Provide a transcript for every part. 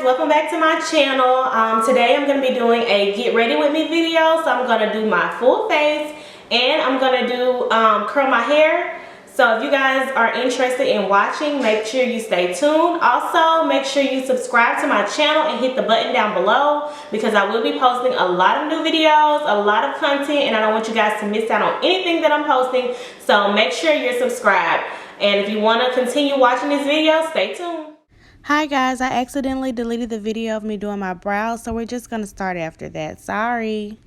welcome back to my channel. Today I'm going to be doing a get ready with me video. So I'm going to do my full face and I'm going to do curl my hair. So if you guys are interested in watching, make sure you stay tuned. Also, make sure you subscribe to my channel and hit the button down below because I will be posting a lot of new videos, a lot of content, and I don't want you guys to miss out on anything that I'm posting. So make sure you're subscribed. And if you want to continue watching this video, stay tuned. Hi guys, I accidentally deleted the video of me doing my brows, so we're just going to start after that. Sorry.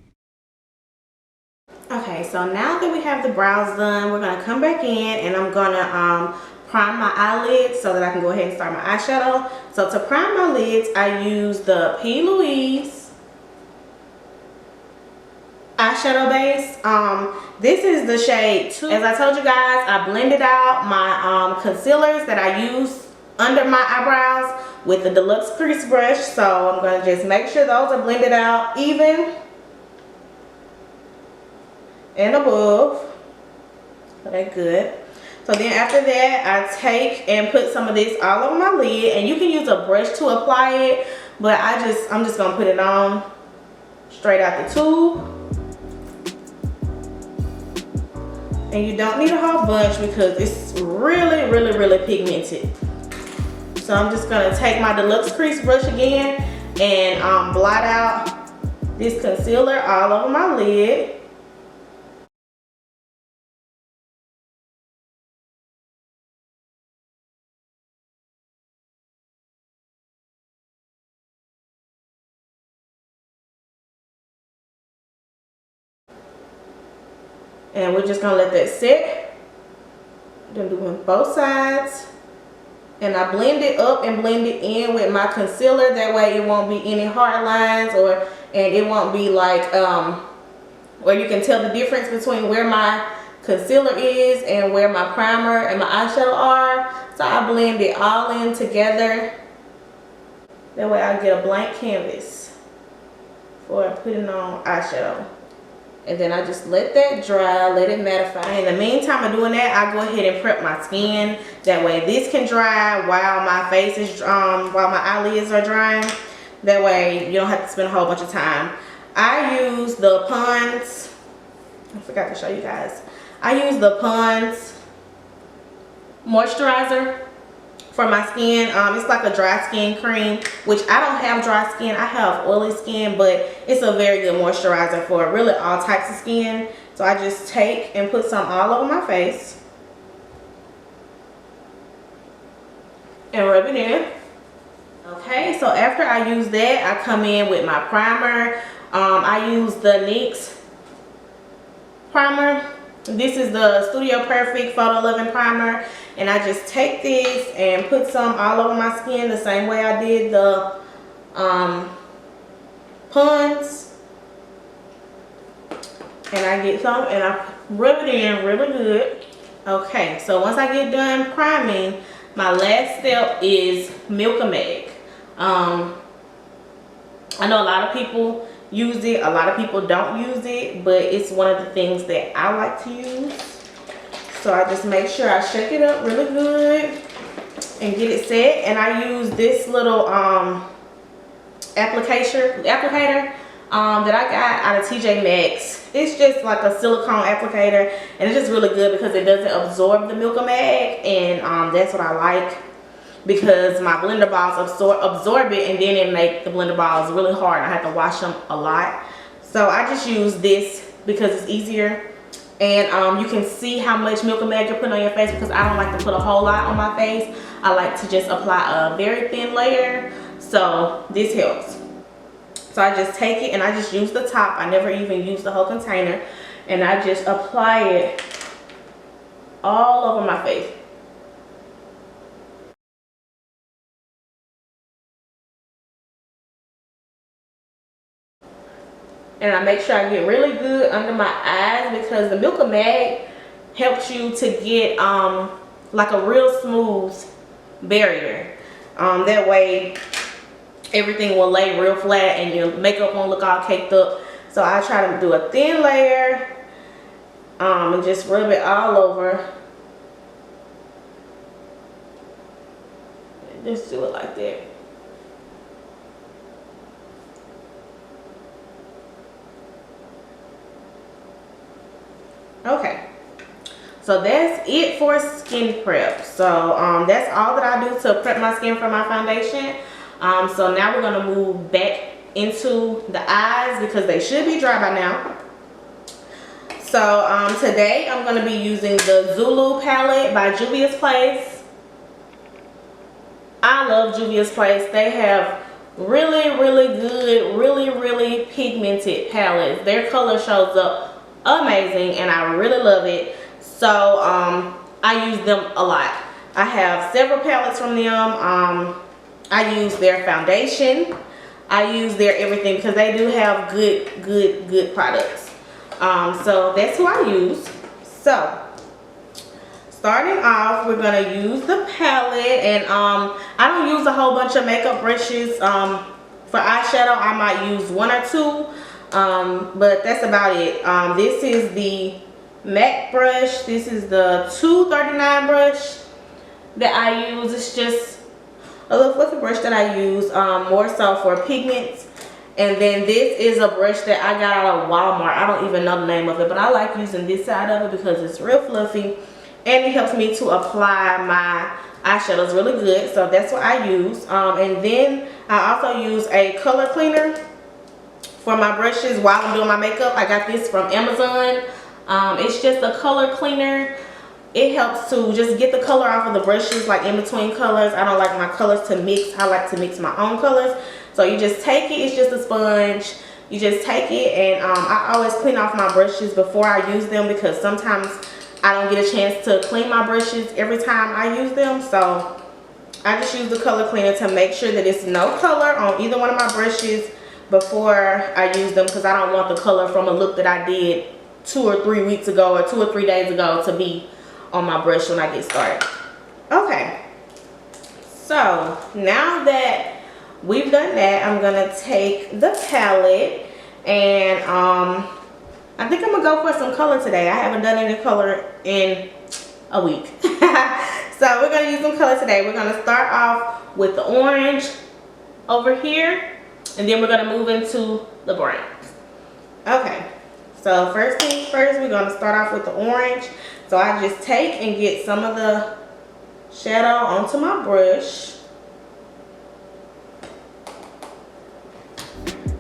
Okay, so now that we have the brows done, we're going to come back in and I'm going to prime my eyelids so that I can go ahead and start my eyeshadow. So to prime my lids, I use the P. Louise eyeshadow base. This is the shade 2. As I told you guys, I blended out my concealers that I use under my eyebrows with the Deluxe Crease brush. So I'm going to just make sure those are blended out even and above. Okay, good. So then after that, I take and put some of this all over my lid, and you can use a brush to apply it, but I'm just gonna put it on straight out the tube. And you don't need a whole bunch because it's really pigmented. So I'm just gonna take my Deluxe Crease brush again and blot out this concealer all over my lid. And we're just gonna let that sit. Then doing both sides. And I blend it up and blend it in with my concealer. That way it won't be any hard lines and it won't be like where you can tell the difference between where my concealer is and where my primer and my eyeshadow are. So I blend it all in together. That way I get a blank canvas for putting on eyeshadow. And then I just let that dry, let it mattify. In the meantime of doing that, I go ahead and prep my skin. That way this can dry while my face is, while my eyelids are drying. That way you don't have to spend a whole bunch of time. I use the Pond's, I forgot to show you guys. I use the Pond's moisturizer for my skin. It's like a dry skin cream, which I don't have dry skin. I have oily skin, but it's a very good moisturizer for really all types of skin. So I just take and put some all over my face and rub it in. Okay, so after I use that, I come in with my primer. I use the NYX primer. This is the Studio Perfect Photo Loving Primer. And I just take this and put some all over my skin the same way I did the Pond's. And I get some and I rub it in really good. Okay, so once I get done priming, my last step is Milk and Meg. I know a lot of people use it, a lot of people don't use it, but it's one of the things that I like to use. So I just make sure I shake it up really good and get it set. And I use this little applicator that I got out of TJ Maxx. It's just like a silicone applicator, and it's just really good because it doesn't absorb the Milk and Meg, and that's what I like, because my blender balls absorb it, and then it makes the blender balls really hard. I have to wash them a lot. So I just use this because it's easier. And you can see how much Milk and Meg you're putting on your face, because I don't like to put a whole lot on my face. I like to just apply a very thin layer. So this helps. So I just take it and I just use the top. I never even use the whole container. And I just apply it all over my face. And I make sure I get really good under my eyes, because the Milk and Meg helps you to get like a real smooth barrier. That way everything will lay real flat and your makeup won't look all caked up. So I try to do a thin layer and just rub it all over. Just do it like that. Okay, so that's it for skin prep. So that's all that I do to prep my skin for my foundation. So now we're gonna move back into the eyes because they should be dry by now. So today I'm gonna be using the Zulu palette by Juvia's Place. I love Juvia's Place. They have really good, really pigmented palettes. Their color shows up amazing and I really love it. So I use them a lot. I have several palettes from them. I use their foundation. I use their everything because they do have good products. So that's who I use. So starting off, we're gonna use the palette, and I don't use a whole bunch of makeup brushes. For eyeshadow, I might use one or two, but that's about it. This is the MAC brush. This is the 239 brush that I use. It's just a little fluffy brush that I use more so for pigments. And then this is a brush that I got out of Walmart. I don't even know the name of it, but I like using this side of it because it's real fluffy and it helps me to apply my eyeshadows really good. So that's what I use. And then I also use a color cleaner for my brushes while I'm doing my makeup. I got this from Amazon. It's just a color cleaner. It helps to just get the color off of the brushes, like in between colors. I don't like my colors to mix. I like to mix my own colors. So you just take it. It's just a sponge. You just take it, and I always clean off my brushes before I use them because sometimes I don't get a chance to clean my brushes every time I use them. So I just use the color cleaner to make sure that it's no color on either one of my brushes before I use them, because I don't want the color from a look that I did 2 or 3 weeks ago or 2 or 3 days ago to be on my brush when I get started. Okay, so now that we've done that, I'm gonna take the palette and I think I'm gonna go for some color today. I haven't done any color in a week. So we're gonna use some color today. We're gonna start off with the orange over here, and then we're gonna move into the browns. Okay, so first things first, we're gonna start off with the orange. So I just take and get some of the shadow onto my brush.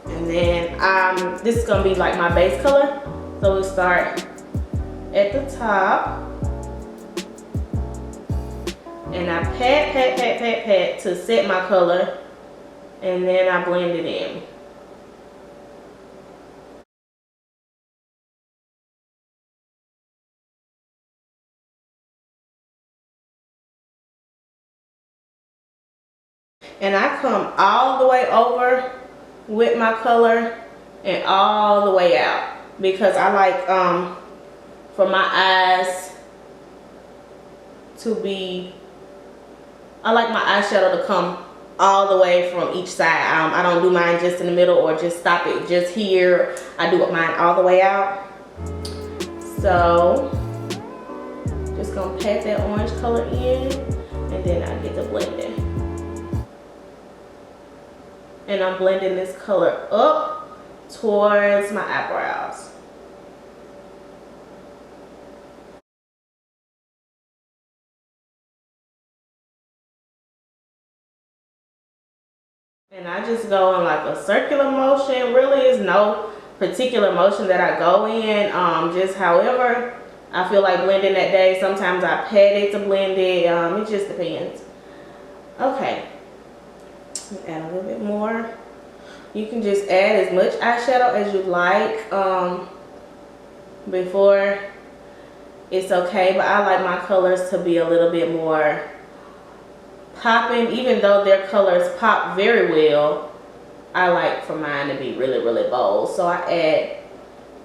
And then this is gonna be like my base color. So we'll start at the top. And I pat to set my color. And then I blend it in. And I come all the way over with my color and all the way out, because I like for my eyes to be, I like my eyeshadow to come all the way from each side. I don't do mine just in the middle or just stop it just here. I do mine all the way out. So just gonna pat that orange color in, and then I get to blend it. And I'm blending this color up towards my eyebrows. And I just go in like a circular motion. Really is no particular motion that I go in. Just however I feel like blending that day. Sometimes I pat it to blend it. It just depends. Okay. Add a little bit more. You can just add as much eyeshadow as you like before it's okay, but I like my colors to be a little bit more popping. Even though their colors pop very well, I like for mine to be really bold. So I add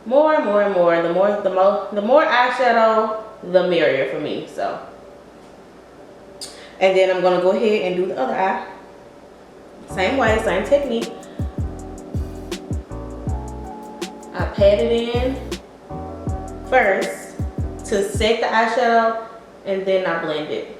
more and more and more. The more eyeshadow, the merrier for me. So, and then I'm gonna go ahead and do the other eye. Same way, same technique. I pat it in first to set the eyeshadow, and then I blend it.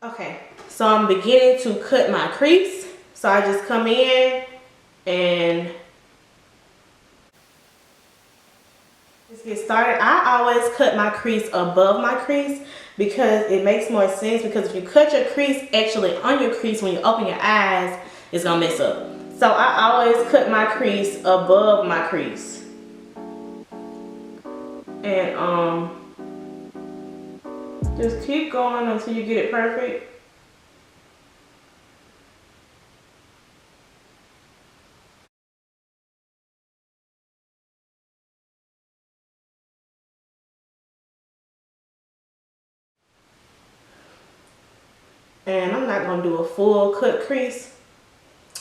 Okay, so I'm beginning to cut my crease. So I just come in and just get started. I always cut my crease above my crease because it makes more sense, because if you cut your crease actually on your crease when you open your eyes, it's gonna mess up. So I always cut my crease above my crease. And just keep going until you get it perfect. And I'm not gonna do a full cut crease.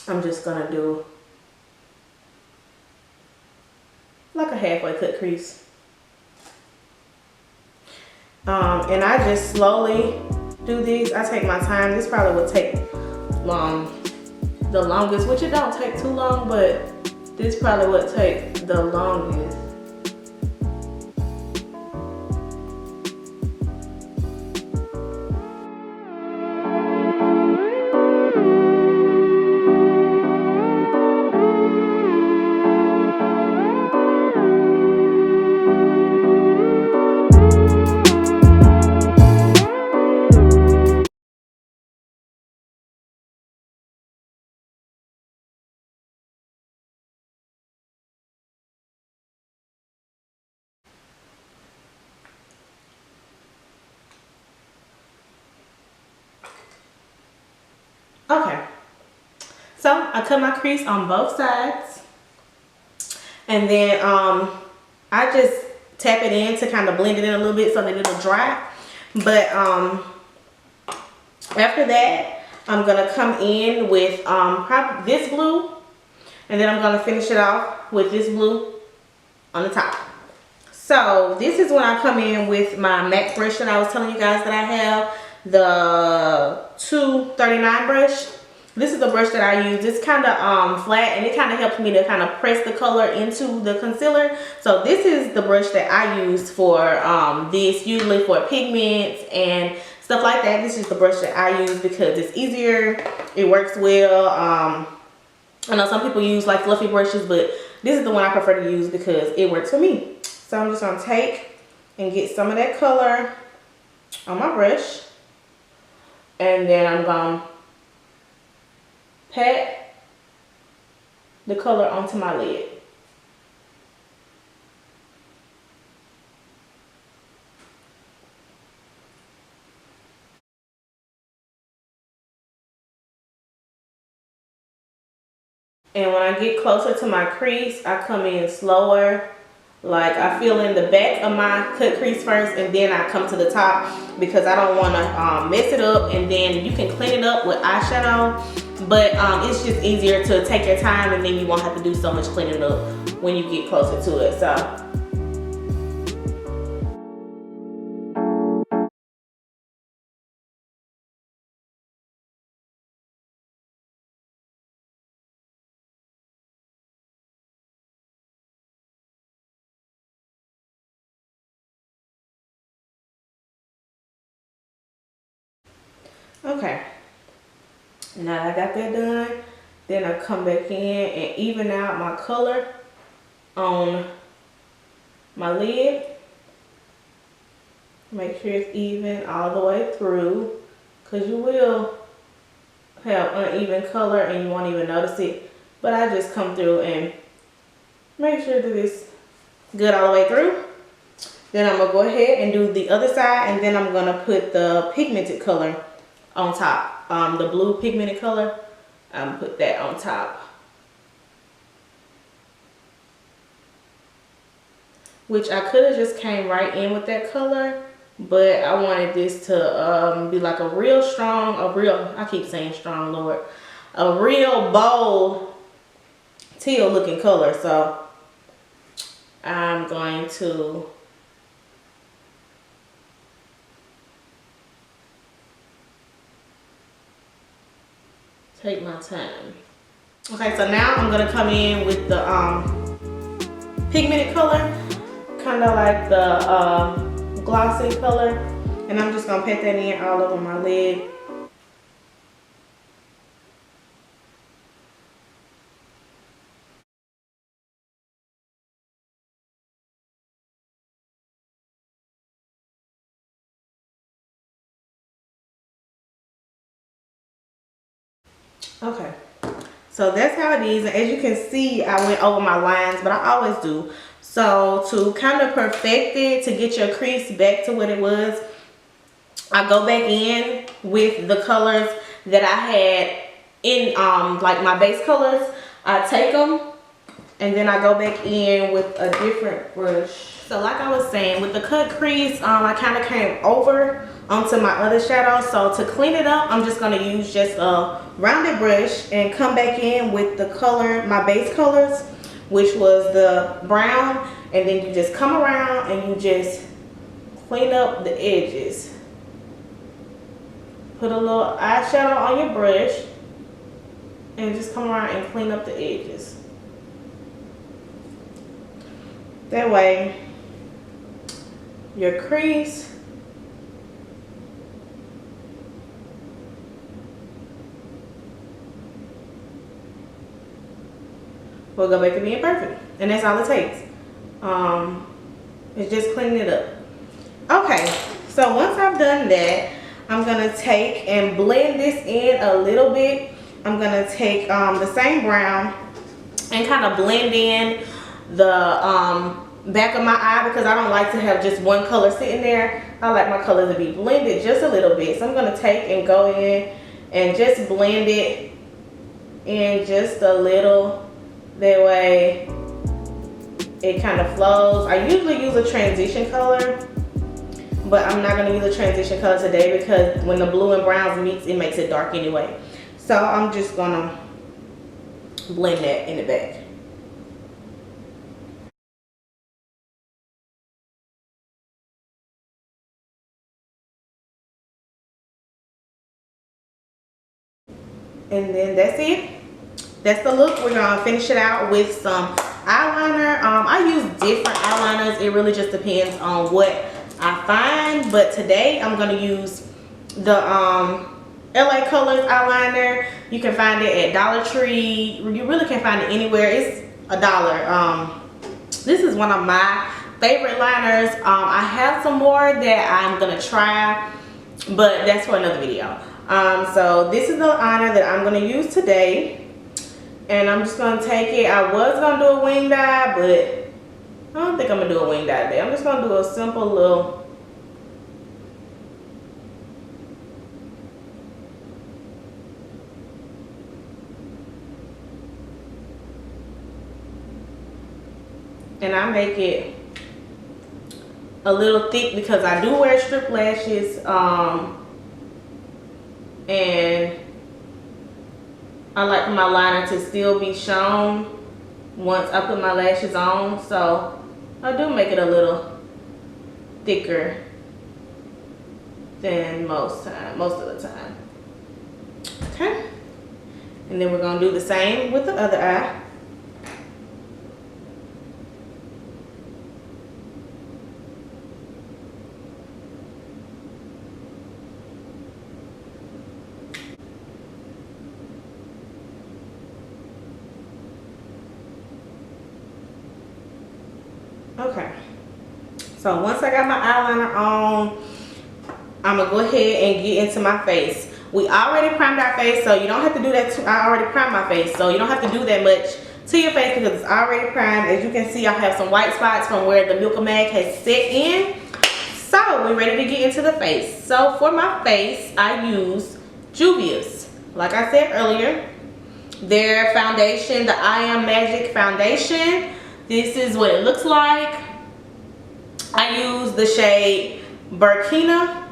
I'm just gonna do like a halfway cut crease. And I just slowly do these. I take my time. This probably would take the longest, which it don't take too long, but this probably would take the longest. Okay, so I cut my crease on both sides, and then I just tap it in to kind of blend it in a little bit so that it'll dry. But after that, I'm gonna come in with probably this blue, and then I'm gonna finish it off with this blue on the top. So this is when I come in with my MAC brush that I was telling you guys that I have, the 239 brush. This is the brush that I use. It's kind of flat, and it kind of helps me to kind of press the color into the concealer. So this is the brush that I use for this, usually for pigments and stuff like that. This is the brush that I use because it's easier, it works well. I know some people use like fluffy brushes, but this is the one I prefer to use because it works for me. So I'm just gonna take and get some of that color on my brush, and then I'm gonna pat the color onto my lid. And when I get closer to my crease, I come in slower. Like I feel in the back of my cut crease first, and then I come to the top because I don't want to mess it up. And then you can clean it up with eyeshadow, but it's just easier to take your time, and then you won't have to do so much cleaning up when you get closer to it. So okay, now that I got that done, then I come back in and even out my color on my lid. Make sure it's even all the way through, because you will have uneven color and you won't even notice it. But I just come through and make sure that it's good all the way through. Then I'm going to go ahead and do the other side, and then I'm going to put the pigmented color on top. The blue pigmented color, I'm put that on top. Which I could have just came right in with that color, but I wanted this to be like a real strong, I keep saying strong, Lord, a real bold teal looking color. So I'm going to take my time. Okay, so now I'm gonna come in with the pigmented color, kind of like the glossy color, and I'm just gonna pat that in all over my lid Okay, so that's how it is. And as you can see, I went over my lines, but I always do. So to kind of perfect it, to get your crease back to what it was, I go back in with the colors that I had in like my base colors. I take them and then I go back in with a different brush. So like I was saying, with the cut crease, I kind of came over onto my other shadow. So to clean it up, I'm just going to use just a rounded brush and come back in with the color, my base colors, which was the brown. And then you just come around and you just clean up the edges. Put a little eyeshadow on your brush and just come around and clean up the edges. That way, your crease will go back to being perfect. And that's all it takes. It's just cleaning it up. Okay, so once I've done that, I'm gonna take and blend this in a little bit. I'm gonna take the same brown and kind of blend in the back of my eye, because I don't like to have just one color sitting there. I like my colors to be blended just a little bit. So I'm gonna take and go in and just blend it in just a little. That way it kind of flows. I usually use a transition color, but I'm not gonna use a transition color today because when the blue and browns meets, it makes it dark anyway. So I'm just gonna blend that in the back. And then that's it. That's the look. We're gonna finish it out with some eyeliner. I use different eyeliners. It really just depends on what I find. But today I'm gonna use the LA Colors eyeliner. You can find it at Dollar Tree. You really can find it anywhere. It's $1. This is one of my favorite liners. I have some more that I'm gonna try, but that's for another video. So this is the liner that I'm going to use today, and I'm just going to take it. I was going to do a winged eye, but I don't think I'm going to do a winged eye today. I'm just going to do a simple little and I make it a little thick because I do wear strip lashes, and I like for my liner to still be shown once I put my lashes on, so I do make it a little thicker than most of the time. Okay, and then we're gonna do the same with the other eye. Okay, so once I got my eyeliner on, I'm gonna go ahead and get into my face. We already primed our face, so you don't have to do that. I already primed my face, so you don't have to do that much to your face because it's already primed. As you can see, I have some white spots from where the Milk Mag has set in. So we're ready to get into the face. So for my face, I use Juvia's. Like I said earlier, their foundation, the I Am Magic foundation. This is what it looks like. I use the shade Burkina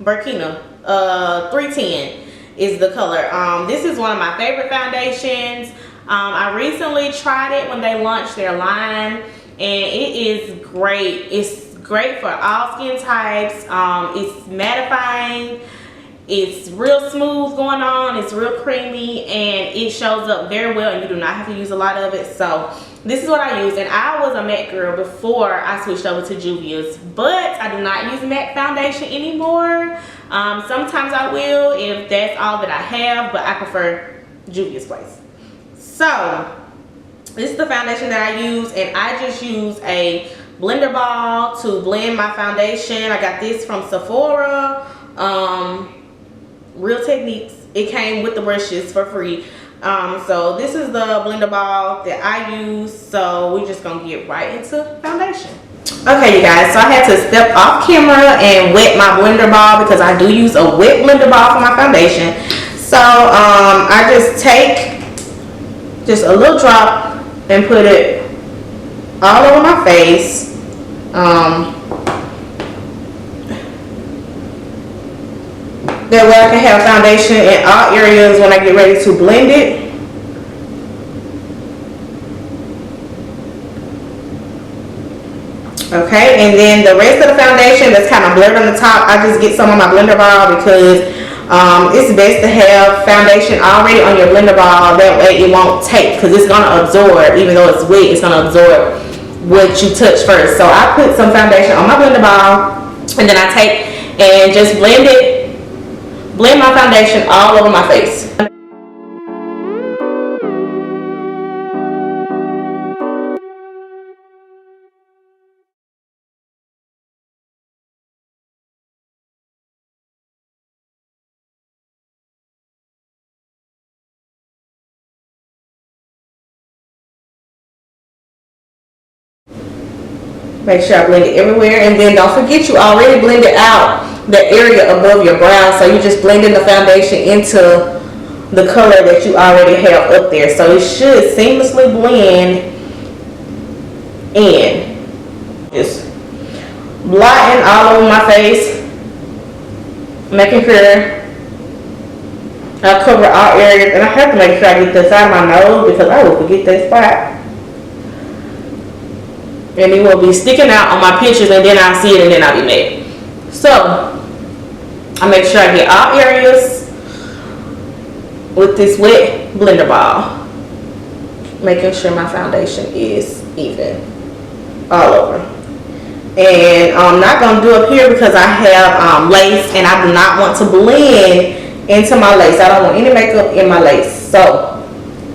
310 is the color. This is one of my favorite foundations. I recently tried it when they launched their line, and it is great. It's great for all skin types. It's mattifying. It's real smooth going on. It's real creamy, and it shows up very well, and you do not have to use a lot of it. So this is what I use, and I was a matte girl before I switched over to Juvia's, but I do not use matte foundation anymore. Sometimes I will if that's all that I have, but I prefer Juvia's Place. So this is the foundation that I use, and I just use a blender ball to blend my foundation. I got this from Sephora. Real Techniques. it came with the brushes for free. So this is the blender ball that I use. So we're just gonna get right into foundation. Okay, you guys, so I had to step off camera and wet my blender ball because I do use a wet blender ball for my foundation. So I just take just a little drop and put it all over my face. That way I can have foundation in all areas when I get ready to blend it. Okay, and then the rest of the foundation that's kind of blurred on the top, I just get some on my blender ball because it's best to have foundation already on your blender ball. That way it won't take, because it's going to absorb, even though it's wet, it's going to absorb what you touch first. So I put some foundation on my blender ball, and then I take and just blend my foundation all over my face. Make sure I blend it everywhere, and then don't forget you already blended out the area above your brow, so you just blending the foundation into the color that you already have up there, so it should seamlessly blend in. Just blotting all over my face, making sure I cover all areas, and I have to make sure I get the side of my nose because I will forget that spot. And it will be sticking out on my pictures, and then I'll see it, and then I'll be mad. So I make sure I get all areas with this wet blender ball, making sure my foundation is even all over. And I'm not going to do up here because I have lace, and I do not want to blend into my lace. I don't want any makeup in my lace. So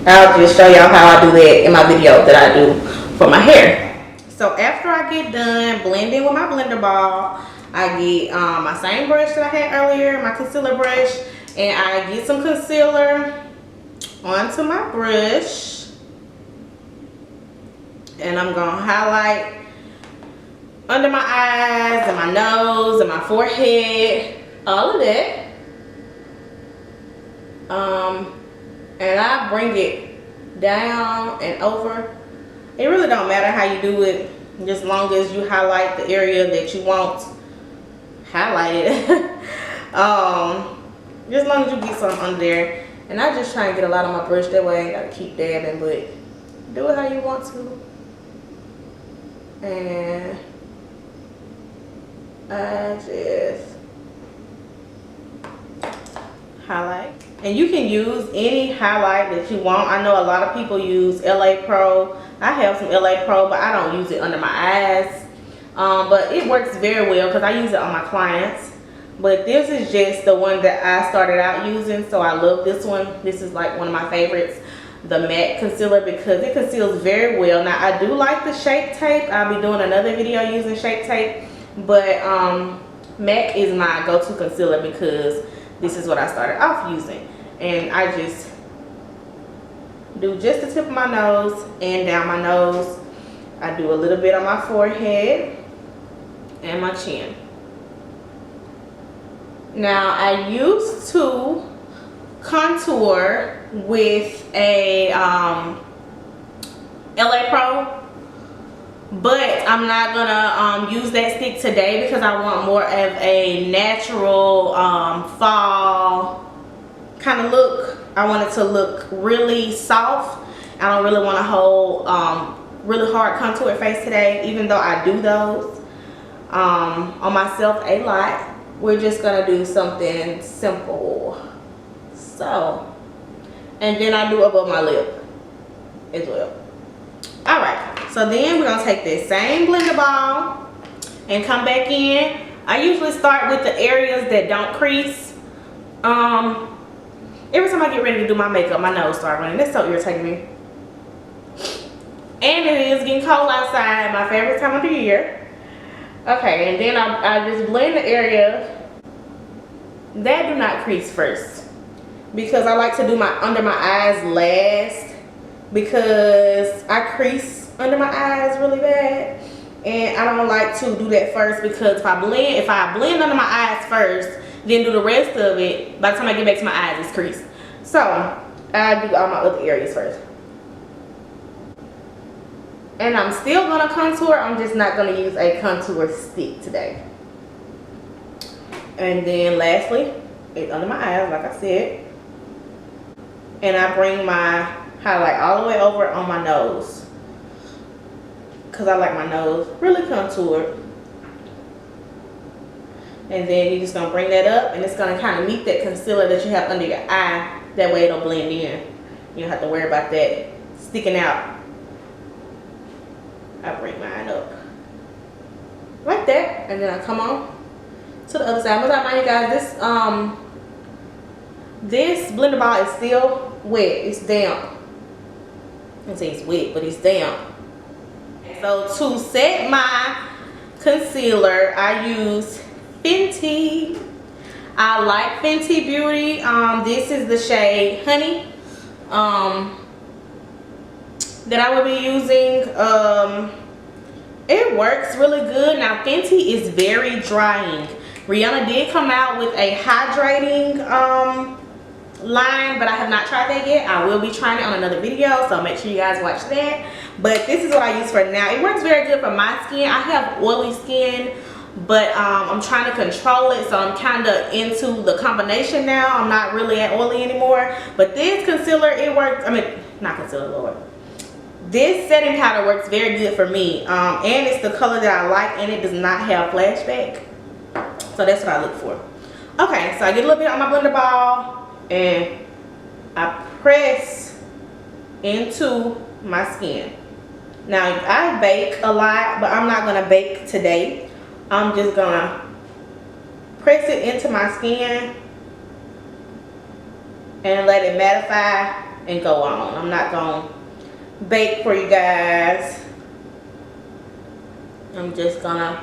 I'll just show y'all how I do that in my video that I do for my hair. So after I get done blending with my blender ball, I get my same brush that I had earlier, my concealer brush, and I get some concealer onto my brush, and I'm gonna highlight under my eyes and my nose and my forehead, all of that. And I bring it down and over. It really don't matter how you do it, just as long as you highlight the area that you want highlighted. Just as long as you get something under there. And I just try and get a lot on my brush, that way I ain't gotta keep dabbing, but do it how you want to. And I just highlight. And you can use any highlight that you want. I know a lot of people use LA Pro. I have some LA Pro, but I don't use it under my eyes. But it works very well because I use it on my clients. But this is just the one that I started out using, so I love this one. This is like one of my favorites, the matte concealer, because it conceals very well. Now I do like the Shape Tape. I'll be doing another video using Shape Tape, but MAC is my go-to concealer because this is what I started off using. And I just do just the tip of my nose and down my nose. I do a little bit on my forehead and my chin. Now I used to contour with a LA Pro, but I'm not gonna use that stick today because I want more of a natural fall kind of look. I want it to look really soft. I don't really want to hold really hard contour face today, even though I do those on myself a lot. We're just gonna do something simple. So, and then I do above my lip as well. All right, so then we're gonna take this same blender ball and come back in. I usually start with the areas that don't crease. Every time I get ready to do my makeup, my nose starts running. That's so irritating me. And it is getting cold outside, my favorite time of the year. Okay, and then I just blend the area that do not crease first. because I like to do my under my eyes last, because I crease under my eyes really bad, and I don't like to do that first, because if I blend under my eyes first, then do the rest of it, by the time I get back to my eyes, it's creased. So I do all my other areas first. And I'm still gonna contour, I'm just not gonna use a contour stick today. And then lastly, it's under my eyes, like I said. And I bring my highlight all the way over on my nose, because I like my nose really contoured. And then you're just gonna bring that up, and it's gonna kind of meet that concealer that you have under your eye. That way it'll blend in. You don't have to worry about that sticking out. I bring mine up like that, and then I come on to the other side. I'm gonna remind you guys, this blender ball is still wet. It's damp. I say it's wet, but it's damp. So to set my concealer, I use Fenty. I like Fenty Beauty. This is the shade Honey that I will be using. It works really good. Now Fenty is very drying. Rihanna did come out with a hydrating line, but I have not tried that yet. I will be trying it on another video, so make sure you guys watch that. But this is what I use for now. It works very good for my skin. I have oily skin, but I'm trying to control it, so I'm kind of into the combination now. I'm not really at oily anymore. But this concealer, it works. I mean, not concealer, Lord. This setting powder works very good for me, and it's the color that I like, and it does not have flashback, so that's what I look for. Okay, so I get a little bit on my blender ball, and I press into my skin. Now I bake a lot, but I'm not gonna bake today. I'm just gonna press it into my skin and let it mattify and go on. I'm not gonna bake for you guys. I'm just gonna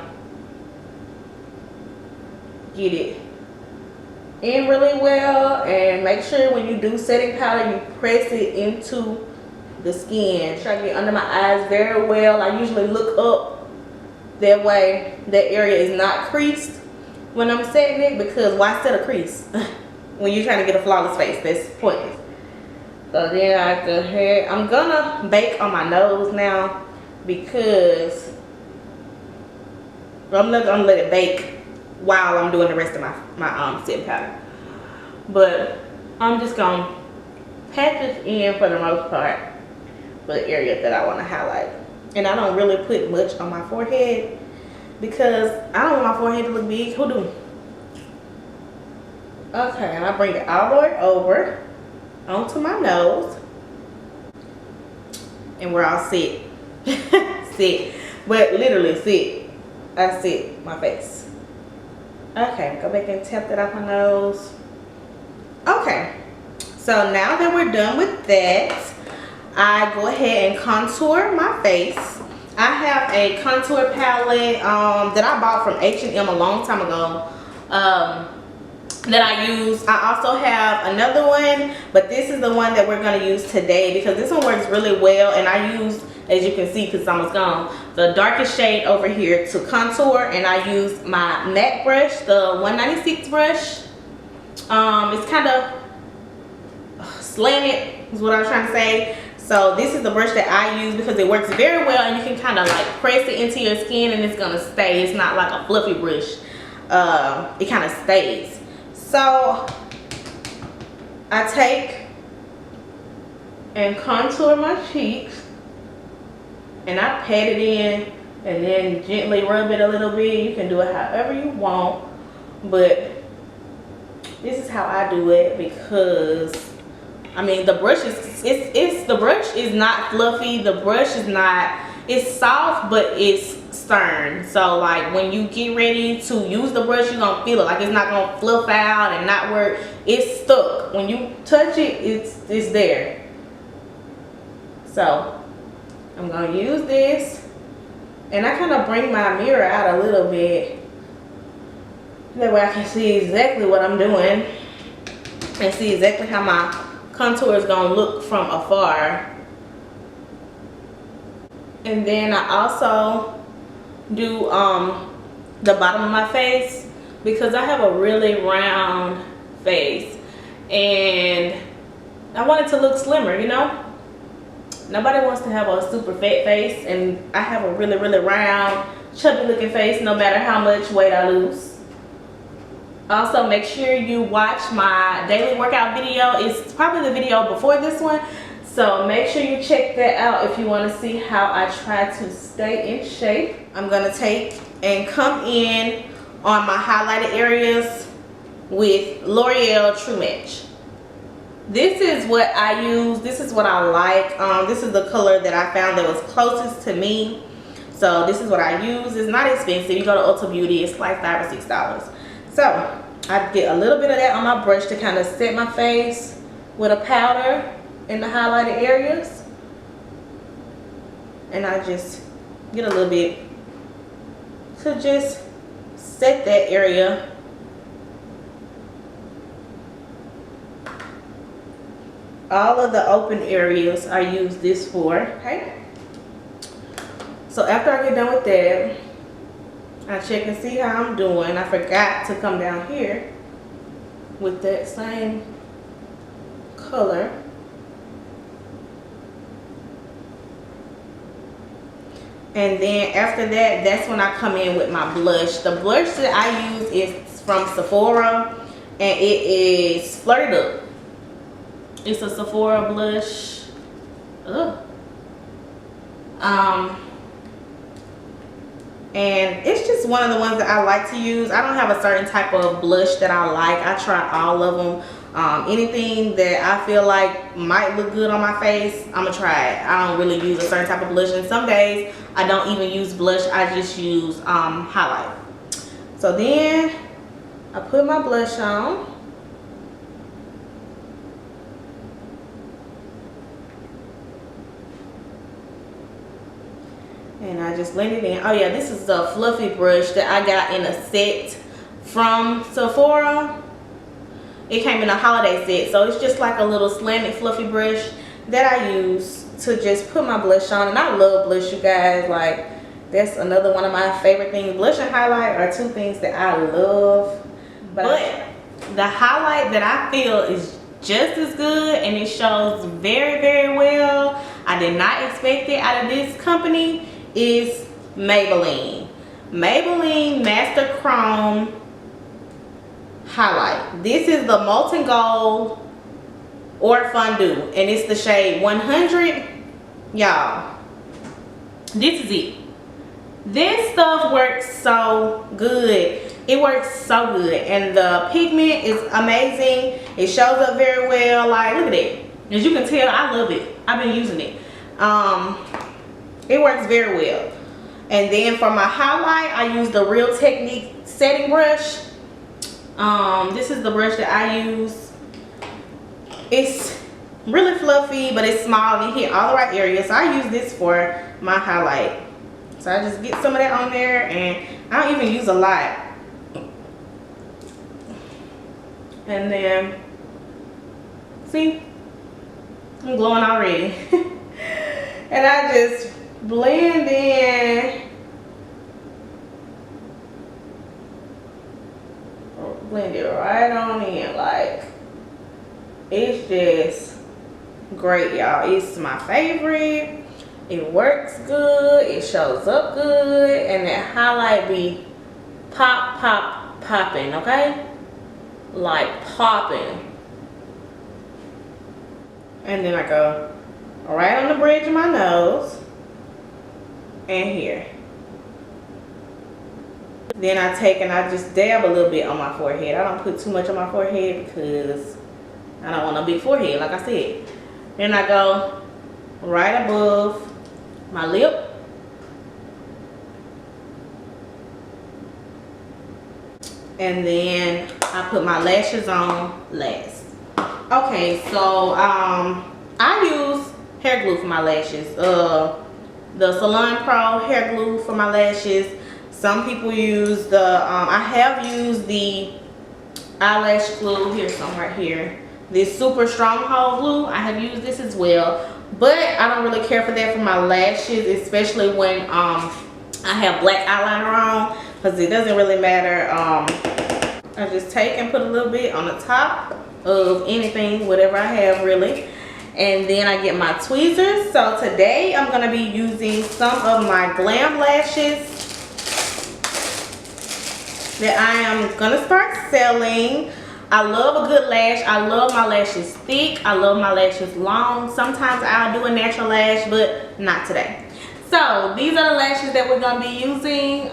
get it in really well, and make sure when you do setting powder, you press it into the skin. Try to get under my eyes very well. I usually look up, that way that area is not creased when I'm setting it, because why set a crease when you're trying to get a flawless face? That's pointless. So then I go ahead, I'm gonna bake on my nose now, because I'm not gonna let it bake while I'm doing the rest of my setting powder. But I'm just gonna pat this in for the most part for the area that I want to highlight. And I don't really put much on my forehead, because I don't want my forehead to look big. Who do? Okay, and I bring it all the way over onto my nose, and we're all set. Sit, but literally sit. I sit my face. Okay, go back and tap that off my nose. Okay, so now that we're done with that, I go ahead and contour my face. I have a contour palette that I bought from H&M a long time ago, that I use. I also have another one, but this is the one that we're going to use today, because this one works really well. And I use, as you can see because it's almost gone, the darkest shade over here to contour, and I use my MAC brush, the 196 brush. It's kind of slanted is what I was trying to say. So this is the brush that I use, because it works very well, and you can kind of like press it into your skin and it's gonna stay. It's not like a fluffy brush. It kind of stays. So I take and contour my cheeks, and I pat it in and then gently rub it a little bit. You can do it however you want, but this is how I do it, because I mean, the brush is the brush is not fluffy. The brush is not, it's soft, but it's stern. So like when you get ready to use the brush, you're gonna feel it. Like it's not gonna fluff out and not work. It's stuck. When you touch it, it's there. So I'm gonna use this, and I kind of bring my mirror out a little bit, that way I can see exactly what I'm doing. and see exactly how my contour is gonna look from afar. And then I also do the bottom of my face because I have a really round face and I want it to look slimmer, you know. Nobody wants to have a super fat face, and I have a really round chubby looking face no matter how much weight I lose. Also, make sure you watch my daily workout video. It's probably the video before this one, so make sure you check that out if you want to see how I try to stay in shape. I'm going to take and come in on my highlighted areas with L'Oreal True Match. This is what I use. This is what I like. This is the color that I found that was closest to me. So this is what I use. It's not expensive. You go to Ulta Beauty, it's like $5 or $6. So I get a little bit of that on my brush to kind of set my face with a powder in the highlighted areas. And I just get a little bit to just set that area. All of the open areas I use this for, okay? So after I get done with that, I check and see how I'm doing. I forgot to come down here with that same color. And then after that, that's when I come in with my blush. The blush that I use is from Sephora, and it is Flirted Up. It's a Sephora blush. Ugh. And it's just one of the ones that I like to use. I don't have a certain type of blush that I like. I try all of them. Anything that I feel like might look good on my face, I'm gonna try it. I don't really use a certain type of blush, and some days I don't even use blush. I just use highlight. So then I put my blush on. And I just blend it in. Oh yeah, this is the fluffy brush that I got in a set from Sephora. It came in a holiday set, so it's just like a little slanted fluffy brush that I use to just put my blush on. And I love blush, you guys. Like, that's another one of my favorite things. Blush and highlight are two things that I love. But the highlight that I feel is just as good, and it shows very well. I did not expect it out of this company. Is Maybelline Master Chrome highlight. This is the Molten Gold or Fondue, and it's the shade 100. Y'all, this is it. This stuff works so good. It works so good, and the pigment is amazing. It shows up very well. Like, look at it. As you can tell, I love it. I've been using it. It works very well. And then for my highlight, I use the Real Technique setting brush. This is the brush that I use. It's really fluffy, but it's small and it hit all the right areas. So I use this for my highlight. So I just get some of that on there, and I don't even use a lot. And then, see, I'm glowing already. And I just blend in, blend it right on in. Like, it's just great, y'all. It's my favorite. It works good, it shows up good, and that highlight be popping, okay? Like popping. And then I go right on the bridge of my nose and here. Then I take and I just dab a little bit on my forehead. I don't put too much on my forehead because I don't want a big forehead, like I said. Then I go right above my lip. And then I put my lashes on last. Okay, so I use hair glue for my lashes. The Salon Pro hair glue for my lashes. Some people use the I have used the eyelash glue. Here's some right here. This Super Stronghold glue, I have used this as well, but I don't really care for that for my lashes, especially when I have black eyeliner on, because it doesn't really matter. I just take and put a little bit on the top of anything, whatever I have really, and then I get my tweezers. So today I'm going to be using some of my Glam lashes that I am going to start selling. I love a good lash. I love my lashes thick. I love my lashes long. Sometimes I'll do a natural lash, but not today. So these are the lashes that we're going to be using.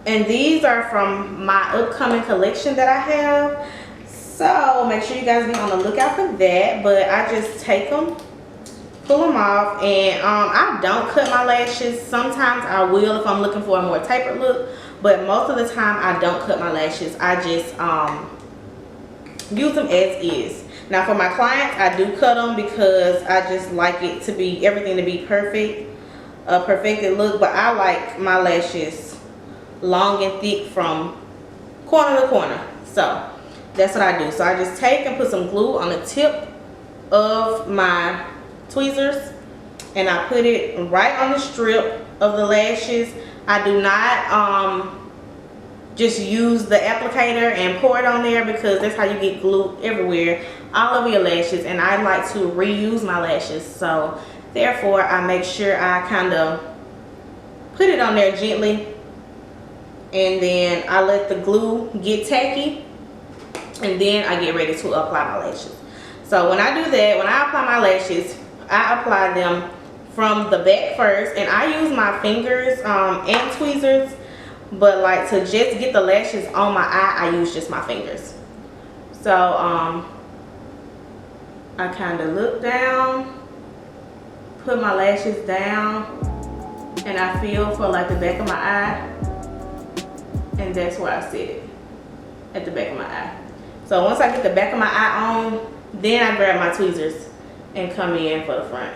And these are from my upcoming collection that I have. So make sure you guys be on the lookout for that. But I just take them, pull them off, and I don't cut my lashes. Sometimes I will if I'm looking for a more tapered look. But most of the time I don't cut my lashes. I just use them as is. Now for my clients, I do cut them because I just like it to be, everything to be perfect, a perfected look. But I like my lashes long and thick from corner to corner. So that's what I do. So I just take and put some glue on the tip of my tweezers, and I put it right on the strip of the lashes. I do not just use the applicator and pour it on there, because that's how you get glue everywhere, all over your lashes, and I like to reuse my lashes. So therefore I make sure I kind of put it on there gently, and then I let the glue get tacky, and then I get ready to apply my lashes. So when I do that, when I apply my lashes, I apply them from the back first, and I use my fingers and tweezers, but like to just get the lashes on my eye, I use just my fingers. So I kind of look down, put my lashes down, and I feel for like the back of my eye, and that's where I set it, at the back of my eye. So once I get the back of my eye on, then I grab my tweezers and come in for the front.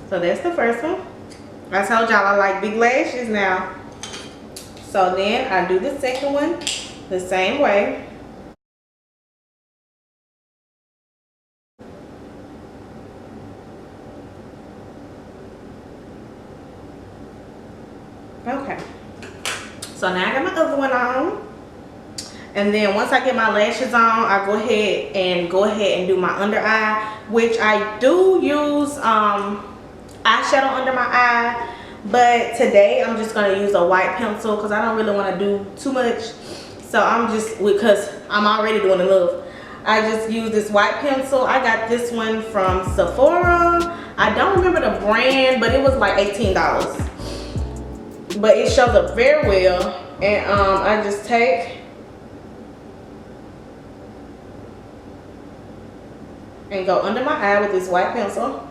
So that's the first one. I told y'all I like big lashes now. So then I do the second one the same way. Okay. So now I got my other one on. And then once I get my lashes on, I go ahead and do my under eye, which I do use eyeshadow under my eye, but today I'm just going to use a white pencil because I don't really want to do too much. So I'm just, because I'm already doing enough, I just use this white pencil. I got this one from Sephora. I don't remember the brand, but it was like $18, but it shows up very well. And I just take and go under my eye with this white pencil.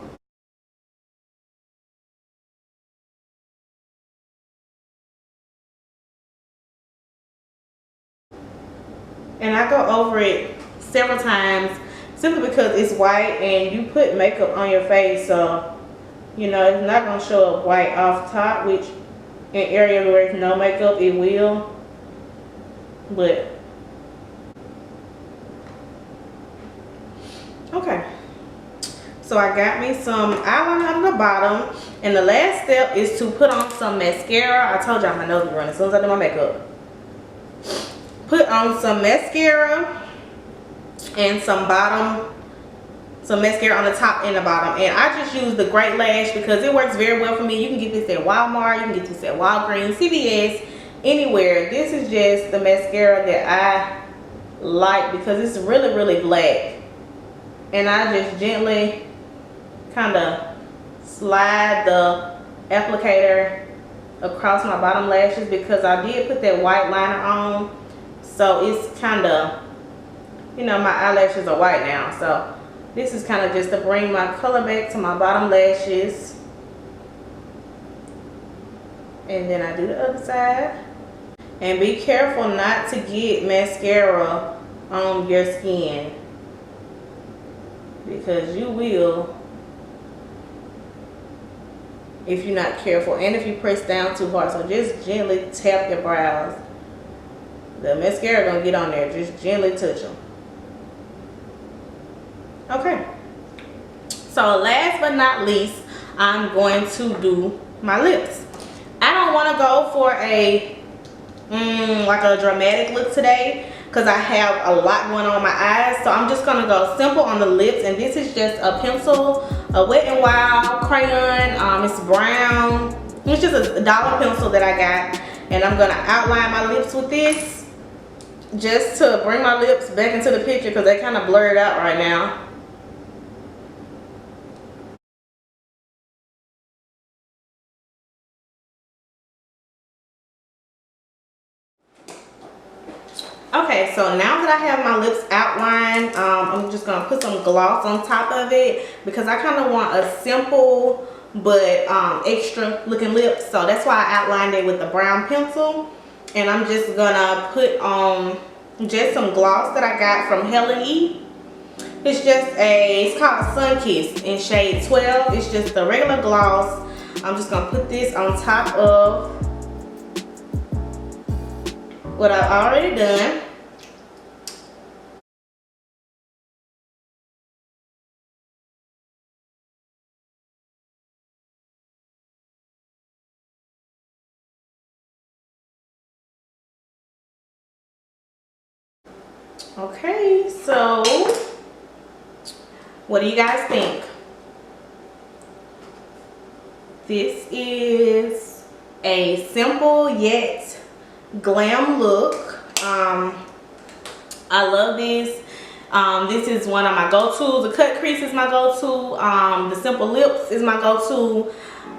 And I go over it several times simply because it's white and you put makeup on your face, so you know it's not going to show up white off top, which in area where there's no makeup it will. But okay, so I got me some eyeliner on the bottom, and the last step is to put on some mascara. I told y'all my nose was running as soon as I do my makeup. Put on some mascara and some mascara on the top and the bottom. And I just use the Great Lash because it works very well for me. You can get this at Walmart, you can get this at Walgreens, CVS, anywhere. This is just the mascara that I like because it's really, really black. And I just gently kind of slide the applicator across my bottom lashes because I did put that white liner on. So it's kind of, you know, my eyelashes are white now. So this is kind of just to bring my color back to my bottom lashes. And then I do the other side. And be careful not to get mascara on your skin, because you will if you're not careful, and if you press down too hard. So just gently tap your brows. The mascara gonna get on there. Just gently touch them. Okay. So last but not least, I'm going to do my lips. I don't want to go for a like a dramatic look today because I have a lot going on my eyes. So I'm just going to go simple on the lips, and this is just a pencil, a Wet n Wild crayon. It's brown. It's just a dollar pencil that I got, and I'm going to outline my lips with this just to bring my lips back into the picture because they kind of blurred out right now. Okay, so now that I have my lips outlined, I'm just gonna put some gloss on top of it because I kind of want a simple but extra looking lips. So that's why I outlined it with the brown pencil, and I'm just gonna put on just some gloss that I got from Helen E. It's called Sun Kiss in shade 12. It's just the regular gloss. I'm just gonna put this on top of what I've already done. Okay, so what do you guys think? This is a simple yet glam look. I love this. This is one of my go-tos. The cut crease is my go-to. The simple lips is my go-to.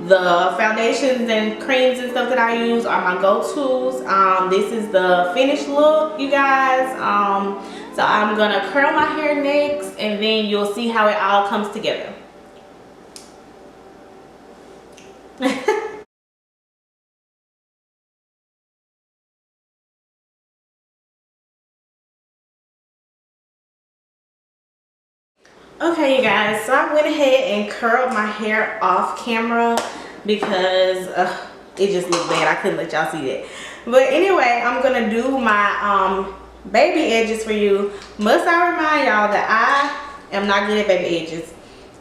The foundations and creams and stuff that I use are my go-tos. This is the finished look, you guys. So I'm gonna curl my hair next, and then you'll see how it all comes together. Okay, you guys, so I went ahead and curled my hair off camera because it just looked bad. I couldn't let y'all see that. But anyway, I'm gonna do my baby edges for you. Must I remind y'all that I am not good at baby edges.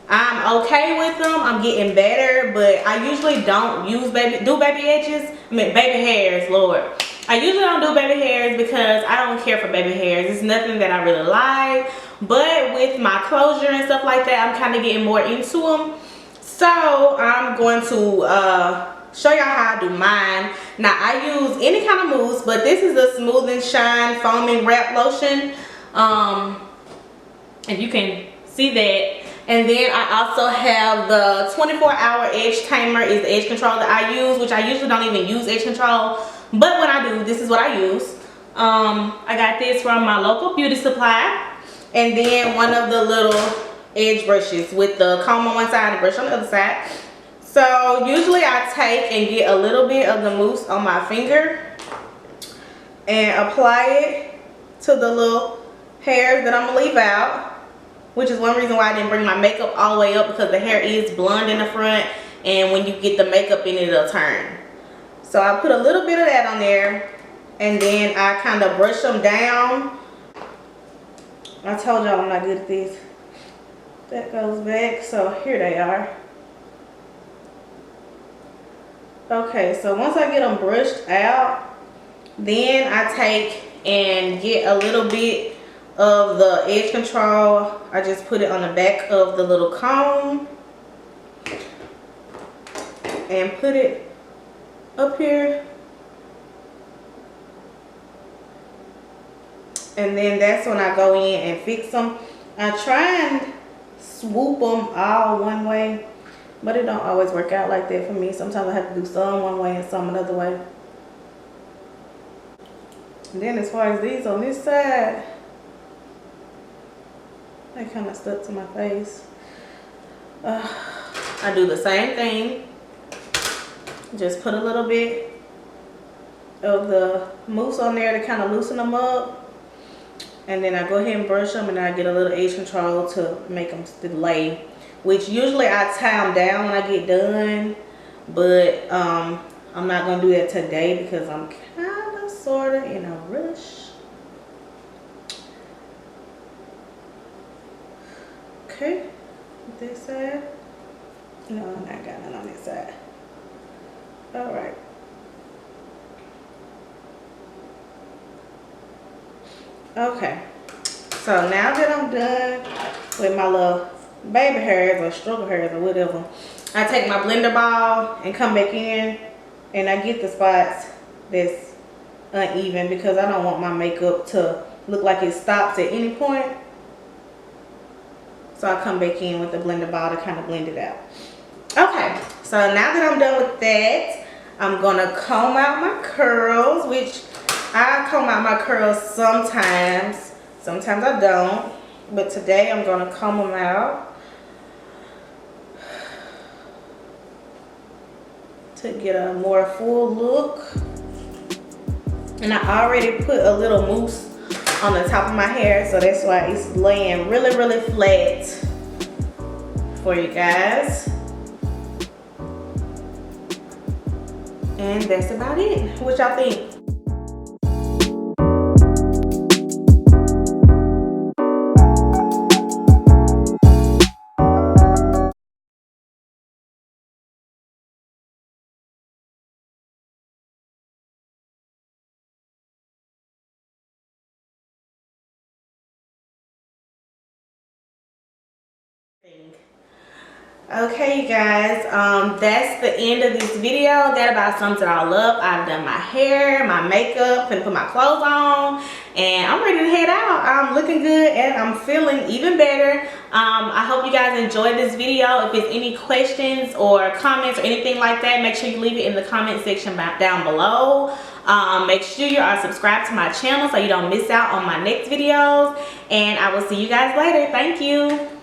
I'm okay with them. I'm getting better, but I usually don't use baby edges. I mean baby hairs, Lord. I usually don't do baby hairs because I don't care for baby hairs. It's nothing that I really like. But with my closure and stuff like that, I'm kind of getting more into them. So I'm going to show y'all how I do mine. Now I use any kind of mousse, but this is the Smooth and Shine Foaming Wrap Lotion. And you can see that. And then I also have the 24-hour edge tamer is the edge control that I use, which I usually don't even use edge control. But when I do, this is what I use. I got this from my local beauty supply. And then one of the little edge brushes with the comb on one side and the brush on the other side. So usually I take and get a little bit of the mousse on my finger and apply it to the little hairs that I'm gonna leave out, which is one reason why I didn't bring my makeup all the way up, because the hair is blonde in the front, and when you get the makeup in it, it'll turn. So I put a little bit of that on there, and then I kind of brush them down. I told y'all I'm not good at this. That goes back, so here they are. Okay, so once I get them brushed out, then I take and get a little bit of the edge control. I just put it on the back of the little comb and put it up here. And then that's when I go in and fix them. I try and swoop them all one way, but it don't always work out like that for me. Sometimes I have to do some one way and some another way. And then as far as these on this side, they kind of stuck to my face. I do the same thing. Just put a little bit of the mousse on there to kind of loosen them up. And then I go ahead and brush them, and I get a little edge control to make them lay. Which usually I tie them down when I get done. but I'm not gonna do that today because I'm kind of sort of in a rush. Okay, this side. No, I got none on this side. All right. Okay, so now that I'm done with my little baby hairs or struggle hairs or whatever, I take my blender ball and come back in and I get the spots that's uneven because I don't want my makeup to look like it stops at any point. So I come back in with the blender ball to kind of blend it out. Okay, so now that I'm done with that, I'm gonna comb out my curls, which I comb out my curls sometimes I don't, but today I'm gonna comb them out to get a more full look. And I already put a little mousse on the top of my hair, so that's why it's laying really flat for you guys. And that's about it. What y'all think? Okay, you guys, that's the end of this video. That about sums it all up. I've done my hair, my makeup, and put my clothes on, and I'm ready to head out. I'm looking good and I'm feeling even better. I hope you guys enjoyed this video. If there's any questions or comments or anything like that, make sure you leave it in the comment section down below. Make sure you are subscribed to my channel so you don't miss out on my next videos, and I will see you guys later. Thank you.